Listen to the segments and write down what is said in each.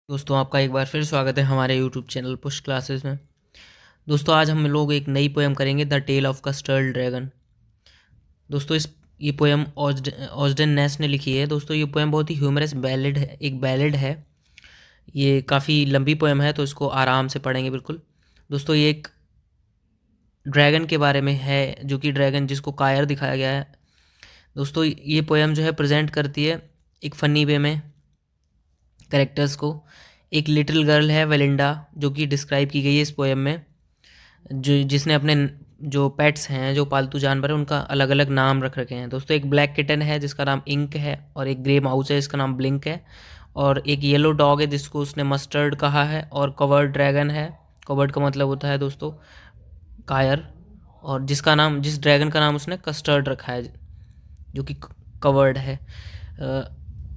दोस्तों आपका एक बार फिर स्वागत है हमारे यूट्यूब चैनल पुश क्लासेस में। दोस्तों आज हम लोग एक नई पोएम करेंगे, the tale of Custard dragon. दोस्तों ये पोएम ऑस्डेन नेस ने लिखी है। दोस्तों ये पोएम बहुत ही ह्यूमरस बैलेड है, एक बैलेड है। ये काफ़ी लंबी पोएम है तो इसको आराम से पढ़ेंगे बिल्कुल। दोस्तों ये एक ड्रैगन के बारे में है, जो कि ड्रैगन जिसको कायर दिखाया गया है। दोस्तों ये पोएम जो है प्रेजेंट करती है एक फ़नी वे में कैरेक्टर्स को। एक लिटिल गर्ल है वेलिंडा, जो कि डिस्क्राइब की गई है इस पोएम में, जो जिसने अपने जो पेट्स हैं, जो पालतू जानवर हैं, उनका अलग अलग नाम रख रखे हैं। दोस्तों एक ब्लैक किटन है जिसका नाम इंक है, और एक ग्रे माउस है जिसका नाम ब्लिंक है, और एक येलो डॉग है जिसको उसने मस्टर्ड कहा है, और कवर्ड ड्रैगन है। कवर्ड का मतलब होता है दोस्तों कायर, और जिस ड्रैगन का नाम उसने कस्टर्ड रखा है, जो कि कवर्ड है।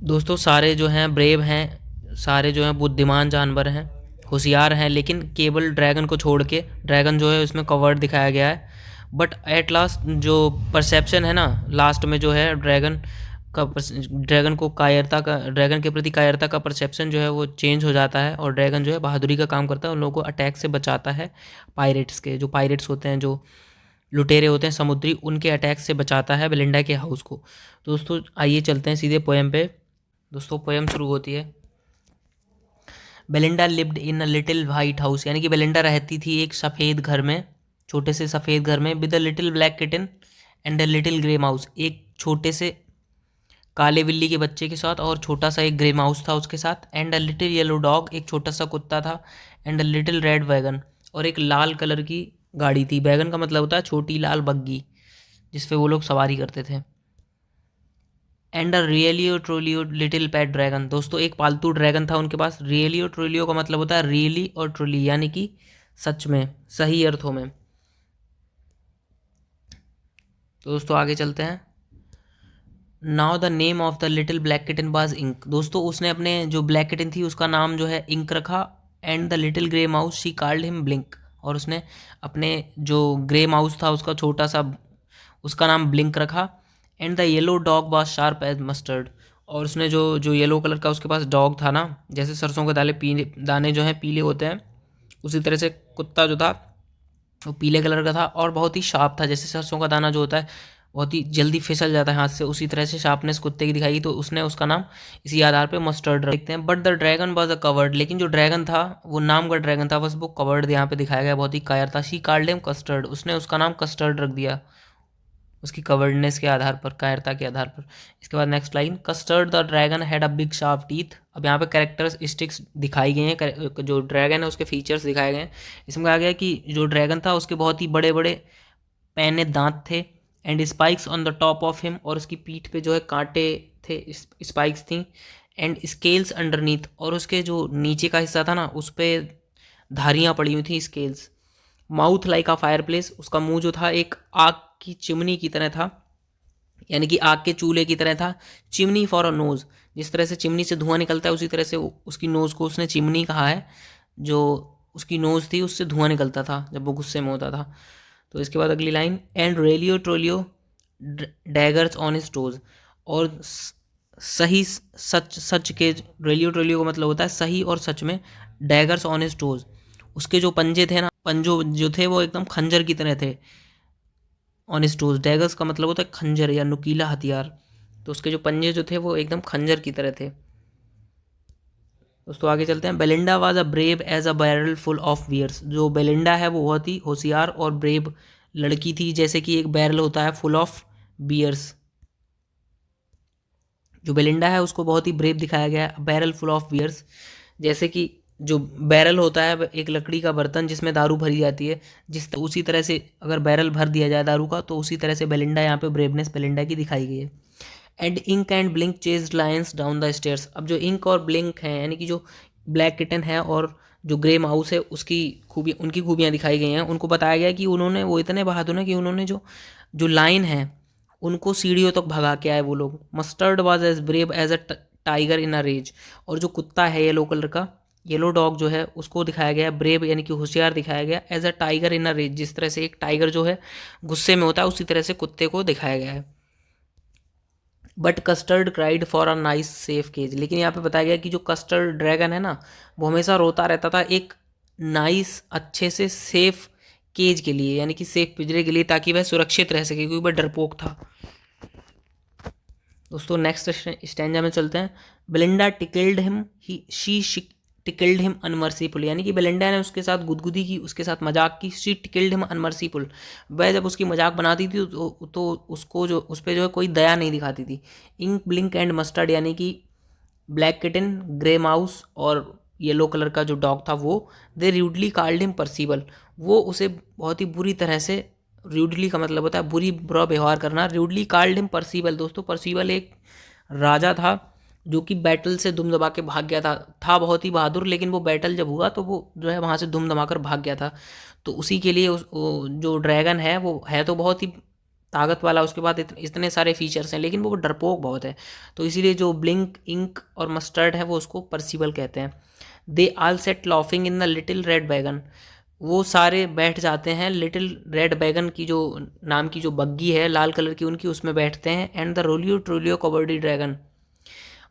दोस्तों सारे जो हैं ब्रेव हैं, सारे जो हैं बुद्धिमान जानवर हैं, होशियार हैं, लेकिन केवल ड्रैगन को छोड़ के, ड्रैगन जो है उसमें कवर्ड दिखाया गया है। बट एट लास्ट जो परसेप्शन है ना, लास्ट में जो है ड्रैगन को कायरता का, ड्रैगन के प्रति कायरता का परसेप्शन जो है वो चेंज हो जाता है, और ड्रैगन जो है बहादुरी का काम करता है, उन लोगों को अटैक से बचाता है। पायरेट्स के जो पायरेट्स होते हैं, जो लुटेरे होते हैं समुद्री, उनके अटैक से बचाता है बेलिंडा के हाउस को। तो दोस्तों आइए चलते हैं सीधे पोएम पे। दोस्तों पोएम शुरू होती है, Belinda lived in a little white house, यानी कि बेलिंडा रहती थी एक सफ़ेद घर में, छोटे से सफ़ेद घर में, with a little black kitten and a little grey mouse, एक छोटे से काले बिल्ली के बच्चे के साथ, और छोटा सा एक ग्रे माउस था उसके साथ, and a little yellow dog, एक छोटा सा कुत्ता था, and a little red wagon, और एक लाल कलर की गाड़ी थी। वैगन का मतलब होता है छोटी लाल बग्गी, जिस पे वो लोग सवारी करते थे। And a realio trulio little pet dragon, दोस्तों एक पालतू ड्रैगन था उनके पास। रियलियो ट्रोलियो का मतलब होता है रियली और ट्रोली, यानी कि सच में, सही अर्थों में। तो दोस्तों आगे चलते हैं। Now the name of the little black kitten was Ink, दोस्तों उसने अपने जो ब्लैक किटन थी उसका नाम जो है इंक रखा। And the little grey mouse she called him blink, और उसने अपने जो ग्रे माउस था उसका छोटा सा, उसका नाम ब्लिंक रखा। And the yellow dog was sharp as mustard, और उसने जो जो येलो कलर का उसके पास डॉग था ना, जैसे सरसों के दाने जो हैं पीले होते हैं, उसी तरह से कुत्ता जो था वो पीले कलर का था, और बहुत ही शार्प था। जैसे सरसों का दाना जो होता है बहुत ही जल्दी फिसल जाता है हाथ से, उसी तरह से शार्पनेस कुत्ते की दिखाई, तो उसने उसका नाम इसी आधार पे मस्टर्ड रखते हैं। But the dragon was a covered, लेकिन जो ड्रैगन था वो नाम का ड्रैगन था, बस वो कवर्ड यहाँ पे दिखाया गया, बहुत ही कायर था। शी कॉल्ड हिम कस्टर्ड, उसने उसका नाम कस्टर्ड रख दिया, उसकी कवर्डनेस के आधार पर, कायरता के आधार पर। इसके बाद next line, custard the dragon had a big sharp teeth. अब यहाँ पे कैरेक्टरिस्टिक्स दिखाई गई हैं, जो ड्रैगन है उसके फीचर्स दिखाए गए हैं। इसमें कहा गया है कि जो ड्रैगन था उसके बहुत ही बड़े बड़े पैने दांत थे, and spikes on the top of him, और उसकी पीठ पे जो है कांटे थे, स्पाइक्स थी। एंड स्केल्स अंडरनीथ, और उसके जो नीचे का हिस्सा था ना उस पर धारियाँ पड़ी हुई थी, scales. Mouth like a fire place, उसका मुंह जो था एक आग की चिमनी की तरह था, यानी कि आग के चूल्हे की तरह था। चिमनी फॉर अ नोज, जिस तरह से चिमनी से धुआं निकलता है उसी तरह से उसकी नोज को उसने चिमनी कहा है। जो उसकी नोज थी उससे धुआं निकलता था जब वो गुस्से में होता था। तो इसके बाद अगली line, and realio trulio daggers on his toes, और सही सच सच के, रेलियो ट्रोलियो का मतलब होता है सही और सच में, डैगर्स ऑन हिज टोज, उसके जो पंजे थे ना, पंजो जो थे वो एकदम खंजर की तरह थे। ऑन हिज टोज, डैगर्स का मतलब होता है खंजर या नुकीला हथियार, तो उसके जो पंजे जो थे वो एकदम खंजर की तरह थे। दोस्तों आगे चलते हैं। Belinda was a brave as a barrel full of bears, जो बेलिंडा है वो बहुत ही होशियार और ब्रेव लड़की थी, जैसे कि एक बैरल होता है फुल ऑफ बियर्स। जो बेलिंडा है उसको बहुत ही ब्रेव दिखाया गया है, बैरल फुल ऑफ बियर्स, जैसे कि जो बैरल होता है एक लकड़ी का बर्तन जिसमें दारू भरी जाती है, उसी तरह से अगर बैरल भर दिया जाए दारू का, तो उसी तरह से बेलिंडा, यहाँ पे ब्रेवनेस बेलिंडा की दिखाई गई है। And Ink and Blink chased lions down the stairs, अब जो इंक और ब्लिंक हैं, यानी कि जो ब्लैक किटन है और जो ग्रे माउस है, उसकी उनकी खूबियाँ दिखाई गई हैं। उनको बताया गया कि उन्होंने, वो इतने बहादुर हैं कि उन्होंने जो जो लाइन है उनको सीढ़ियों तक भगा के आए वो लोग। Mustard was as brave as a tiger in a rage, और जो कुत्ता है येलो कलर का, येलो डॉग जो है, उसको दिखाया गया ब्रेव, यानी कि होशियार दिखाया गया, as a tiger in a rage, जिस तरह से एक टाइगर जो है गुस्से में होता है उसी तरह से कुत्ते को दिखाया गया है। But Custard cried for a nice safe cage. लेकिन यहाँ पे बताया गया कि जो कस्टर्ड ड्रैगन है ना, वो हमेशा रोता रहता था एक नाइस अच्छे से सेफ केज के लिए, यानी कि सेफ पिंजरे के लिए, ताकि वह सुरक्षित रह सके, क्योंकि वह डरपोक था। दोस्तों नेक्स्ट स्टैंजा में चलते हैं। Belinda tickled him he she tickled him unmerciful, यानी कि बेलिंडा ने उसके साथ गुदगुदी की, उसके साथ मजाक की। शी टिकल्ड हिम अनमर्सीफुल, वह जब उसकी मजाक बनाती थी तो उसको जो उस पर जो है कोई दया नहीं दिखाती थी। इंक ब्लिंक एंड मस्टर्ड, यानी कि ब्लैक किटन, ग्रे माउस और येलो कलर का जो डॉग था वो, दे रूडली कॉल्ड हिम परसीबल, वो उसे बहुत ही बुरी तरह से, रूडली का मतलब होता है बुरा व्यवहार करना, रूडली कॉल्ड हिम परसीबल। दोस्तों परसीबल एक राजा था जो कि बैटल से दुम दबा के भाग गया था बहुत ही बहादुर, लेकिन वो बैटल जब हुआ तो वो जो है वहाँ से दुम दबा कर भाग गया था। तो उसी के लिए जो ड्रैगन है वो है तो बहुत ही ताकत वाला, उसके बाद इतने सारे फीचर्स हैं, लेकिन वो डरपोक बहुत है। तो इसीलिए जो ब्लिंक, इंक और मस्टर्ड है वो उसको परसीबल कहते हैं। They all sat laughing in the little red wagon, वो सारे बैठ जाते हैं लिटिल रेड बैगन की जो नाम की जो बग्गी है लाल कलर की उनकी, उसमें बैठते हैं। एंड द रोलियो ट्रोलियो कबड्डी ड्रैगन,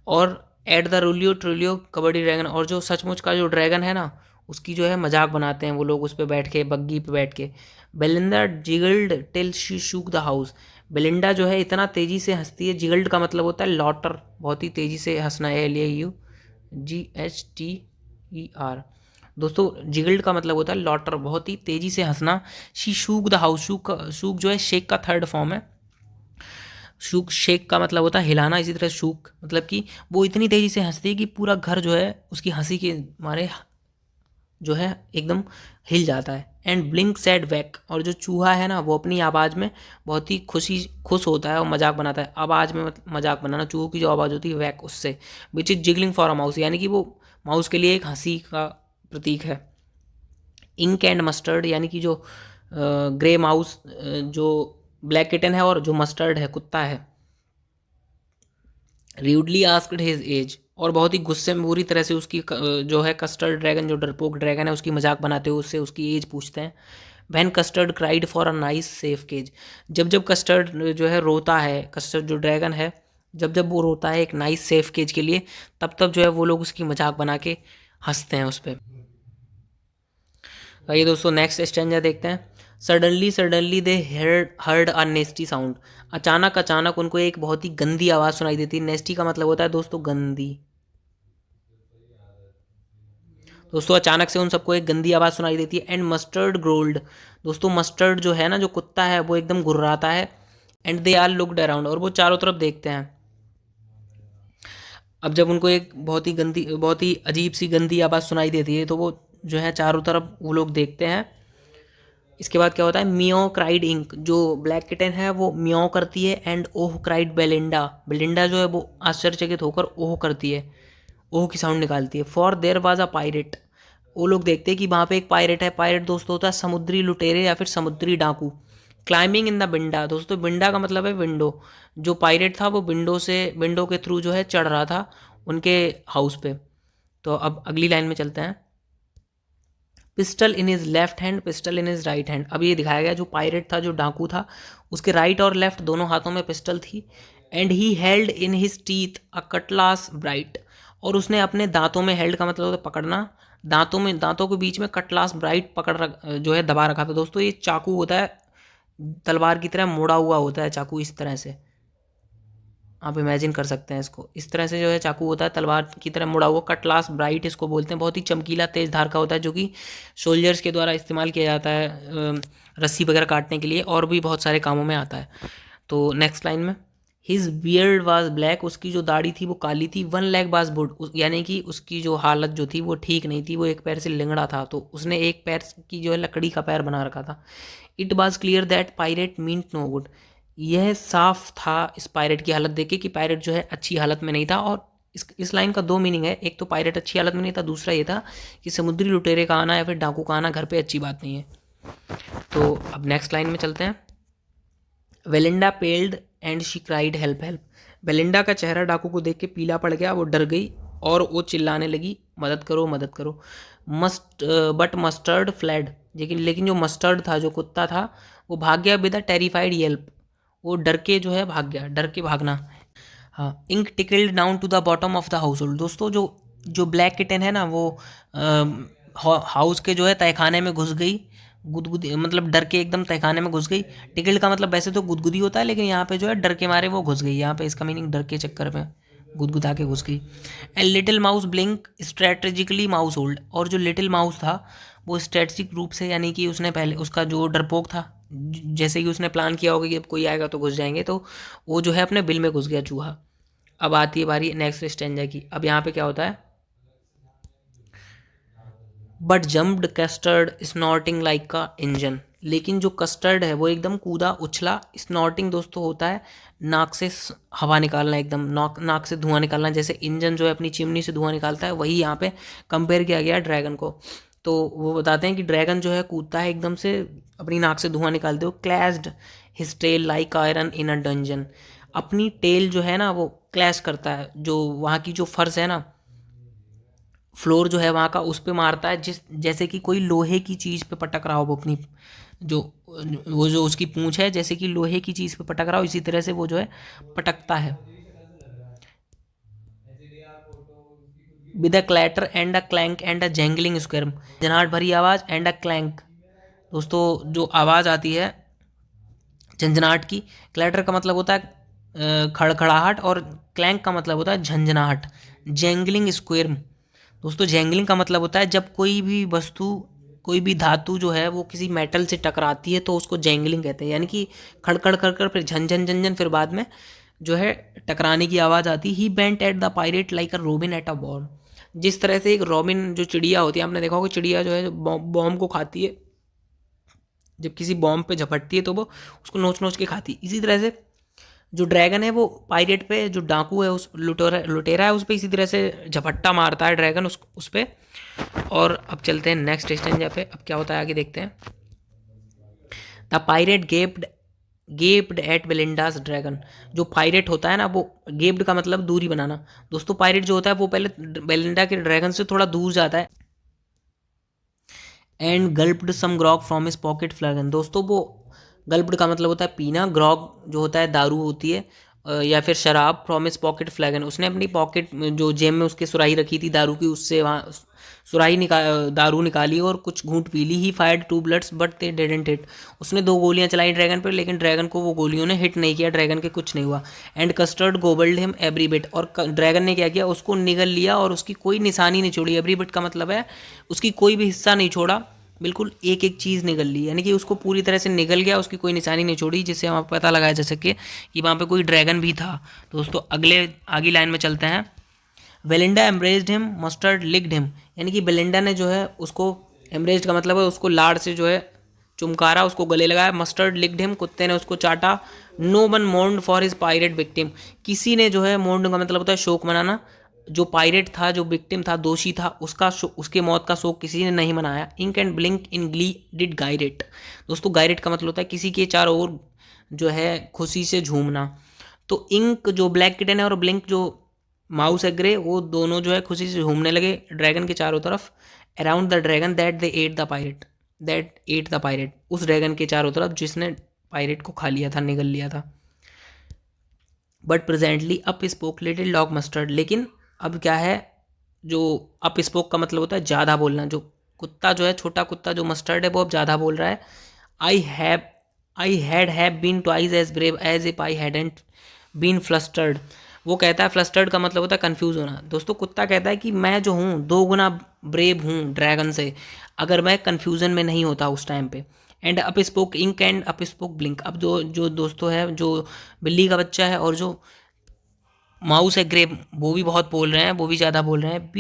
और एट द रोलियो ट्रोलियो कबड्डी ड्रैगन, और जो सचमुच का जो ड्रैगन है ना उसकी जो है मजाक बनाते हैं वो लोग उस पर बैठ के, बग्गी पे बैठ के। Belinda जिगल्ड till she shook the house, Belinda जो है इतना तेजी से हंसती है, जिगल्ड का मतलब होता है लॉटर, बहुत ही तेजी से हंसना है, LAUGHTER। दोस्तों जिगल्ड का मतलब होता है लॉटर, बहुत ही तेजी से हंसना। She shook the house, shook जो है शेक का थर्ड फॉर्म है। शूक शेक का मतलब होता है हिलाना, इसी तरह शूक मतलब कि वो इतनी तेजी से हंसती है कि पूरा घर जो है उसकी हंसी के मारे जो है एकदम हिल जाता है। एंड ब्लिंक सैड वैक, और जो चूहा है ना वो अपनी आवाज़ में बहुत ही खुश होता है और मजाक बनाता है। आवाज़ में मजाक बनाना, चूहों की जो आवाज़ होती है वैक, उससे। Which is jiggling for a mouse, यानी कि वो माउस के लिए एक हंसी का प्रतीक है। इंक एंड मस्टर्ड, यानी कि जो ग्रे माउस, जो ब्लैक किटन है, और जो मस्टर्ड है कुत्ता है। र्यूडली आस्क्ड हिज एज, और बहुत ही गुस्से में बुरी तरह से उसकी जो है कस्टर्ड ड्रैगन, जो डरपोक ड्रैगन है, उसकी मजाक बनाते हुए उससे उसकी एज पूछते हैं। When Custard cried for a nice safe cage, जब जब कस्टर्ड जो है रोता है, कस्टर्ड जो ड्रैगन है जब जब वो रोता है एक नाइस सेफ केज के लिए, तब तब जो है वो लोग उसकी मजाक बना के हंसते हैं उस पर। आइए दोस्तों नेक्स्ट स्टेंजा देखते हैं। Suddenly suddenly they heard a नेस्टी sound, अचानक अचानक उनको एक बहुत ही गंदी आवाज़ सुनाई देती है। नेस्टी का मतलब होता है दोस्तों गंदी। दोस्तों अचानक से उन सबको एक गंदी आवाज़ सुनाई देती है। एंड मस्टर्ड ग्रोल्ड, दोस्तों मस्टर्ड जो है ना जो कुत्ता है वो एकदम गुर्राता है। And they are looked around, और वो चारों तरफ देखते हैं। अब जब उनको एक बहुत ही गंदी, बहुत ही अजीब सी गंदी आवाज़ सुनाई देती है तो वो जो है चारों तरफ वो लोग देखते हैं। इसके बाद क्या होता है, मियो क्राइड इंक, जो ब्लैक किटन है वो मियो करती है। And oh cried Belinda, Belinda जो है वो आश्चर्यचकित होकर ओह करती है, ओह की साउंड निकालती है। For their was a pirate, वो लोग देखते हैं कि वहाँ पे एक पायरेट है। पायरेट दोस्तों होता है समुद्री लुटेरे या फिर समुद्री डाकू। क्लाइंबिंग इन द बिंडा, दोस्तों बिंडा का मतलब है विंडो। जो पायरेट था वो विंडो के थ्रू जो है चढ़ रहा था उनके हाउस पे। तो अब अगली लाइन में चलते हैं। Pistol in his left hand, pistol in his right hand, अब ये दिखाया गया जो पायरेट था, जो डाकू था, उसके राइट और लेफ्ट दोनों हाथों में पिस्टल थी। And he held in his teeth a Cutlass bright, और उसने अपने दांतों में, हेल्ड का मतलब होता है पकड़ना, दांतों में, दांतों के बीच में कटलास ब्राइट जो है दबा रखा था। दोस्तों ये चाकू होता है, तलवार की तरह मोड़ा हुआ होता है चाकू, इस तरह से आप इमेजिन कर सकते हैं इसको। इस तरह से जो है चाकू होता है तलवार की तरह मुड़ा हुआ, कटलास ब्राइट इसको बोलते हैं। बहुत ही चमकीला तेज धार का होता है, जो कि सोल्जर्स के द्वारा इस्तेमाल किया जाता है रस्सी वगैरह काटने के लिए, और भी बहुत सारे कामों में आता है। तो नेक्स्ट लाइन में, हिज बियर्ड वाज ब्लैक, उसकी जो दाढ़ी थी वो काली थी। वन लेग वाज बुड, यानी कि उसकी जो हालत जो थी वो ठीक नहीं थी, वो एक पैर से लिंगड़ा था, तो उसने एक पैर की जो है लकड़ी का पैर बना रखा था। It was clear that pirate meant no good, यह साफ था इस पायरेट की हालत देख के कि पायरेट जो है अच्छी हालत में नहीं था। और इस लाइन का दो मीनिंग है, एक तो पायरेट अच्छी हालत में नहीं था, दूसरा ये था कि समुद्री लुटेरे का आना या फिर डाकू का आना घर पे अच्छी बात नहीं है। तो अब नेक्स्ट लाइन में चलते हैं। Belinda पेल्ड and she cried help help, Belinda का चेहरा डाकू को देख के पीला पड़ गया, वो डर गई और वो चिल्लाने लगी मदद करो मदद करो। बट मस्टर्ड फ्लैड, लेकिन जो मस्टर्ड था, जो कुत्ता था, वो भाग गया विद अ टेरिफाइड येल्प, वो डर के जो है भाग गया, डर के भागना। हाँ, Ink tickled down to the bottom of the household. दोस्तों जो जो ब्लैक किटन है ना वो हाउस के जो है तहखाने में घुस गई, गुदगुदी मतलब डर के एकदम तहखाने में घुस गई। टिकल्ड का मतलब वैसे तो गुदगुदी होता है, लेकिन यहाँ पे जो है डर के मारे वो घुस गई, यहाँ पे इसका मीनिंग डर के चक्कर में गुदगुदा के घुस गई। And little mouse blink strategically mouse hold. और जो लिटिल माउस था वो स्ट्रेटेजिक रूप से, यानी कि उसने पहले उसका जो डरपोक था, जैसे कि उसने प्लान किया होगा कि अब कोई आएगा तो घुस जाएंगे, तो वो जो है अपने बिल में घुस गया चूहा। अब आती है बारी नेक्स्ट स्टेंजा की। अब यहाँ पे क्या होता है, बट जम्प्ड कस्टर्ड स्नॉर्टिंग लाइक का इंजन। लेकिन जो कस्टर्ड है वो एकदम कूदा उछला। स्नॉर्टिंग दोस्तों होता है नाक से हवा निकालना, एकदम नाक नाक से धुआं निकालना, जैसे इंजन जो है अपनी चिमनी से धुआं निकालता है, वही यहाँ पे कंपेयर किया गया ड्रैगन को। तो वो बताते हैं कि ड्रैगन जो है कूदता है एकदम से अपनी नाक से धुआं निकालते हो। Clashed his tail like iron in a dungeon. अपनी टेल जो है ना वो क्लैश करता है, जो वहाँ की जो फर्श है ना, फ्लोर जो है वहाँ का, उस पे मारता है, जिस जैसे कि कोई लोहे की चीज़ पे पटक रहा हो वो अपनी, जो वो जो उसकी पूंछ है जैसे कि लोहे की चीज़ पे पटक रहा हो, इसी तरह से वो जो है पटकता है। With a clatter and a clank and a jangling square. झनझनाहट भरी आवाज़ एंड अ क्लैंक। दोस्तों जो आवाज़ आती है झंझनाहट की, क्लैटर का मतलब होता है खड़खड़ाहट, और क्लैंक का मतलब होता है झंझनाहट। Jangling square. दोस्तों जैंगलिंग का मतलब होता है जब कोई भी वस्तु, कोई भी धातु जो है वो किसी मेटल से टकराती है तो उसको जैंगलिंग कहते हैं, यानी कि खड़खड़ खड़खड़ फिर झन झन झन झन, फिर बाद में जो है टकराने की आवाज़ आती। He went at the pirate like a robin at a worm. जिस तरह से एक रॉबिन जो चिड़िया होती है, आपने देखा होगा चिड़िया जो है बॉम्ब को खाती है, जब किसी बॉम्ब पे झपटती है तो वो उसको नोच नोच के खाती है, इसी तरह से जो ड्रैगन है वो पायरेट पे, जो डाकू है, उस लुटेरा लुटेरा है उस पे इसी तरह से झपट्टा मारता है ड्रैगन उस पे। और अब चलते हैं नेक्स्ट स्टेंजा पे, अब क्या होता है आगे देखते हैं। The pirate gaped at Belinda's dragon. जो पायरेट होता है ना वो, गेप्ड का मतलब दूरी बनाना। दोस्तों पायरेट जो होता है वो पहले बेलिंडा के ड्रैगन से थोड़ा दूर जाता है। And gulped some grog from his pocket flagon. दोस्तों वो गल्प्ड का मतलब होता है पीना, ग्रॉग जो होता है दारू होती है, या फिर शराब। फ्रॉम हिज पॉकेट फ्लैगन, उसने अपनी पॉकेट में जो जेब में उसके सुराही रखी थी दारू की, उससे वहाँ सुराही दारू निकाली और कुछ घूंट पी ली। He fired two bullets but they didn't hit. उसने 2 गोलियां चलाई ड्रैगन पर, लेकिन ड्रैगन को वो गोलियों ने हिट नहीं किया, ड्रैगन के कुछ नहीं हुआ। And Custard gobbled him every bit. और ड्रैगन ने क्या किया, उसको निगल लिया और उसकी कोई निशानी नहीं छोड़ी। एवरी बिट का मतलब है उसकी कोई भी हिस्सा नहीं छोड़ा, बिल्कुल एक एक चीज़ निगल ली, यानी कि उसको पूरी तरह से निगल गया, उसकी कोई निशानी नहीं छोड़ी, जिससे वहाँ पता लगाया जा सके कि वहाँ पे कोई ड्रैगन भी था। दोस्तों आगे लाइन में चलते हैं। Belinda embraced him mustard licked him. यानी कि बेलिंडा ने जो है उसको, एम्ब्रेस्ड का मतलब है उसको लाड़ से जो है चुमकारा, उसको गले लगाया। मस्टर्ड लिक्ड हिम, कुत्ते ने उसको चाटा। No one mourned for his pirate victim. किसी ने जो है, मोर्न का मतलब होता है शोक मनाना, जो पायरेट था, जो विक्टिम था, दोषी था, उसके मौत का शोक किसी ने नहीं मनाया। Ink and Blink in glee did gyrate. दोस्तों गायरेट का मतलब होता है किसी के चारों ओर जो है खुशी से झूमना। तो इंक जो ब्लैक किटन है और ब्लिंक जो माउस है ग्रे, वो दोनों जो है खुशी से झूमने लगे ड्रैगन के चारों तरफ। Around the dragon that they eight the pirate, that at the pirate. उस ड्रैगन के चारों तरफ जिसने पायरेट को खा लिया था, निगल लिया था। But presently up spoke little dog mustard. लेकिन अब क्या है, जो अप स्पोक का मतलब होता है ज़्यादा बोलना, जो कुत्ता जो है, छोटा कुत्ता जो मस्टर्ड है, वो अब ज़्यादा बोल रहा है। I have I have been twice as brave as if I hadn't been flustered. वो कहता है, फ्लस्टर्ड का मतलब होता है कन्फ्यूज होना। दोस्तों कुत्ता कहता है कि मैं जो हूँ 2 गुना ब्रेव हूँ ड्रैगन से, अगर मैं कन्फ्यूज़न में नहीं होता उस टाइम पे। And up spoke Ink and up spoke Blink. अब जो जो दोस्तों है, जो बिल्ली का बच्चा है और जो माउस है ग्रे, वो भी बहुत बोल रहे हैं, वो भी ज़्यादा बोल रहे हैं।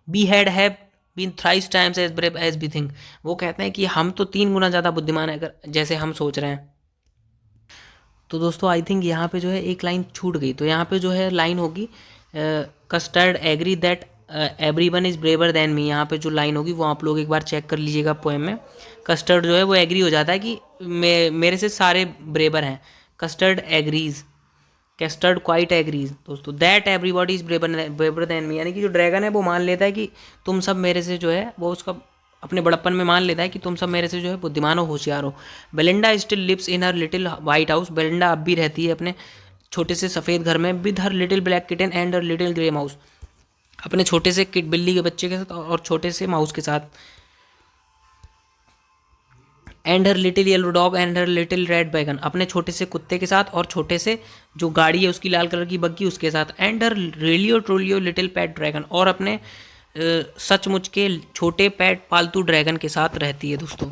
Be had have been thrice times as brave as be think. वो कहते हैं कि हम तो 3 गुना ज़्यादा बुद्धिमान है अगर जैसे हम सोच रहे हैं। तो दोस्तों आई थिंक यहाँ पे जो है एक लाइन छूट गई, तो यहाँ पे जो है लाइन होगी Custard agree that everyone is braver than me. यहाँ पे जो लाइन होगी वो आप लोग एक बार चेक कर लीजिएगा पोएम में। कस्टर्ड जो है वो एग्री हो जाता है कि मेरे से सारे ब्रेवर हैं। Custard agrees, Custard quite agrees. दोस्तों that everybody is braver than me, यानी कि जो ड्रैगन है वो मान लेता है कि तुम सब मेरे से जो है, वो उसका अपने बड़प्पन में मान लेता है कि तुम सब मेरे से जो है बुद्धिमान हो, होशियार हो। Belinda still lives in her little white house. Belinda अब भी रहती है अपने छोटे से सफ़ेद घर में with her little black kitten and her little grey mouse, अपने छोटे से किट बिल्ली के बच्चे के साथ और छोटे से माउस के साथ, and her little yellow dog and her little red बैगन, अपने छोटे से कुत्ते के साथ और छोटे से जो गाड़ी है उसकी लाल कलर की बग्गी उसके साथ, and her realio trulio little pet dragon, और अपने सचमुच के छोटे पैट पालतू ड्रैगन के साथ रहती है दोस्तों।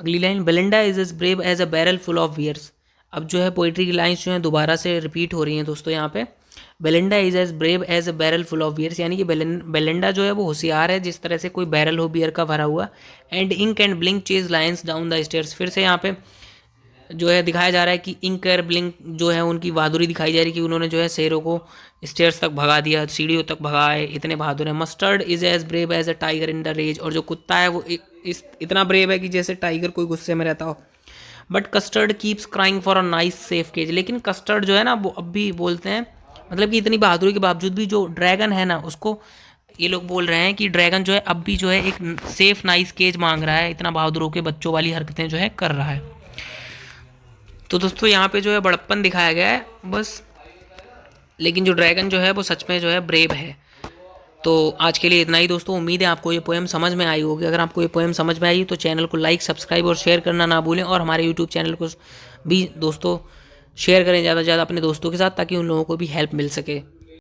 अगली line, Belinda is as brave as a barrel full of bears. अब जो है पोइट्री की लाइन्स जो है दोबारा से रिपीट हो रही हैं दोस्तों यहाँ पे। Belinda is as brave as a barrel full of bears, यानी कि बेलिंडा जो है वो होशियार है जिस तरह से कोई बैरल हो बियर का भरा हुआ। And Ink and Blink chase lions down the stairs, फिर से यहाँ पे जो है दिखाया जा रहा है कि इंक और ब्लिंक जो है उनकी बहादुरी दिखाई जा रही है कि उन्होंने जो है शेरों को स्टेयर्स तक भगा दिया, सीढ़ियों तक भगाए, इतने बहादुर हैं। Mustard is as brave as a tiger in the rage, और जो कुत्ता है वो इतना ब्रेव है कि जैसे टाइगर कोई गुस्से में रहता हो। But Custard keeps crying for a nice safe cage, लेकिन कस्टर्ड जो है ना वो अब भी बोलते हैं, मतलब कि इतनी बहादुरी के बावजूद भी जो ड्रैगन है ना उसको ये लोग बोल रहे हैं कि ड्रैगन जो है अब भी जो है एक सेफ नाइस केज मांग रहा है, इतना बहादुर होकर बच्चों वाली हरकतें जो है कर रहा है। तो दोस्तों यहाँ पे जो है बड़प्पन दिखाया गया है बस, लेकिन जो ड्रैगन जो है वो सच में जो है ब्रेव है। तो आज के लिए इतना ही दोस्तों, उम्मीद है आपको ये पोएम समझ में आई होगी। अगर आपको ये पोएम समझ में आई तो चैनल को लाइक, सब्सक्राइब और शेयर करना ना भूलें, और हमारे यूट्यूब चैनल को भी दोस्तों शेयर करें ज़्यादा से ज़्यादा अपने दोस्तों के साथ, ताकि उन लोगों को भी हेल्प मिल सके।